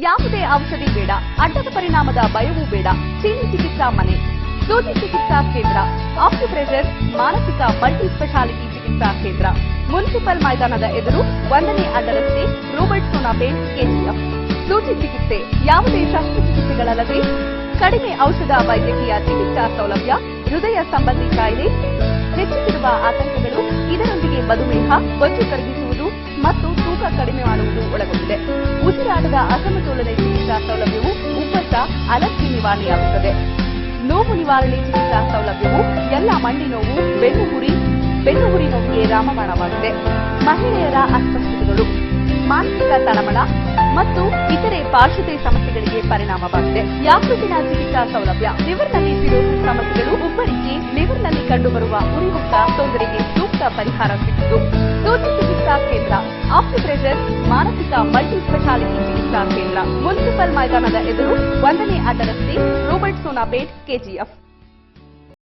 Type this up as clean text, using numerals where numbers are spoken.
ಯಾವುದೇ ಔಷಧಿ ಬೇಡ, ಅಡ್ಡದ ಪರಿಣಾಮದ ಭಯವೂ ಬೇಡ. ಚೀನಿ ಚಿಕಿತ್ಸಾ ಮನೆ, ಸೂಜಿ ಚಿಕಿತ್ಸಾ ಕೇಂದ್ರ, ಆಕ್ಯುಪ್ರೆಷರ್, ಮಾನಸಿಕ ಮಲ್ಟಿ ಸ್ಪೆಷಾಲಿಟಿ ಚಿಕಿತ್ಸಾ ಕೇಂದ್ರ, ಮುನ್ಸಿಪಲ್ ಮೈದಾನದ ಎದುರು 1ನೇ ಅಡ್ಡ ರಸ್ತೆ, ರೋಬರ್ಟ್ ಸೋನಾಪೇಟ್, ಕೆಜಿಎಫ್. ಸೂಜಿ ಚಿಕಿತ್ಸೆ, ಯಾವುದೇ ಶಸ್ತ್ರಚಿಕಿತ್ಸೆಗಳಲ್ಲದೆ ಕಡಿಮೆ ಔಷಧ ವೈದ್ಯಕೀಯ ಚಿಕಿತ್ಸಾ ಸೌಲಭ್ಯ, ಹೃದಯ ಸಂಬಂಧಿ ಕಾಯಿಲೆ, ಹೆಚ್ಚುತ್ತಿರುವ ಆತಂಕಗಳು, ಇದರೊಂದಿಗೆ ಮಧುಮೇಹ, ಬೊಜ್ಜು ಕರಗಿಸುವುದು ಮತ್ತು ತೂಕ ಕಡಿಮೆ ಮಾಡುವುದು ಒಳಗೊಂಡಿದೆ. ಉಸಿರಾಟದ ಅಸಮತೋಲನೆ ಚಿಕಿತ್ಸಾ ಸೌಲಭ್ಯವು ಉಬ್ಬಸ, ಅಲರ್ಜಿ ನಿವಾರಣೆಯಾಗುತ್ತದೆ. ನೋವು ನಿವಾರಣೆ ಚಿಕಿತ್ಸಾ ಸೌಲಭ್ಯವು ಎಲ್ಲ ಮಂಡಿ ನೋವು, ಬೆನ್ನು ಹುರಿ ನೋವಿಗೆ ರಾಮಬಾಣವಾಗಿದೆ. ಮಹಿಳೆಯರ ಅಸ್ವಸ್ಥತೆಗಳು, ಮಾನಸಿಕ ತಳಮಳ ಮತ್ತು ಇತರೆ ಪಾರ್ಶ್ವತೆ ಸಮಸ್ಯೆಗಳಿಗೆ ಪರಿಣಾಮವಾಗಿದೆ. ಯಾಕೃತಿನ ಚಿಕಿತ್ಸಾ ಸೌಲಭ್ಯ, ಲಿವರ್ನಲ್ಲಿ ಸಿರೋಸಿಸ್ ಸಮಸ್ಯೆಗಳು, ಉಬ್ಬರಿಕೆ, ಲಿವರ್ನಲ್ಲಿ ಕಂಡುಬರುವ ಉರಿಮುಕ್ತ ತೊಂದರೆಗೆ ಸೂಕ್ತ ಪರಿಹಾರ ಸಿಕ್ಕಿತು. ಸೂಜಿ ಚಿಕಿತ್ಸಾ ಕೇಂದ್ರ, ಆಕ್ಯುಪ್ರೆಷರ್, ಮಾನಸಿಕ ಮಲ್ಟಿ ಸ್ಪೆಷಾಲಿಟಿ ಚಿಕಿತ್ಸಾ ಕೇಂದ್ರ, ಮುನ್ಸಿಪಲ್ ಮೈದಾನದ ಎದುರು 1ನೇ ಅಡ್ಡ ರಸ್ತೆ, ರೋಬರ್ಟ್ ಸೋನಾಪೇಟ್, ಕೆಜಿಎಫ್.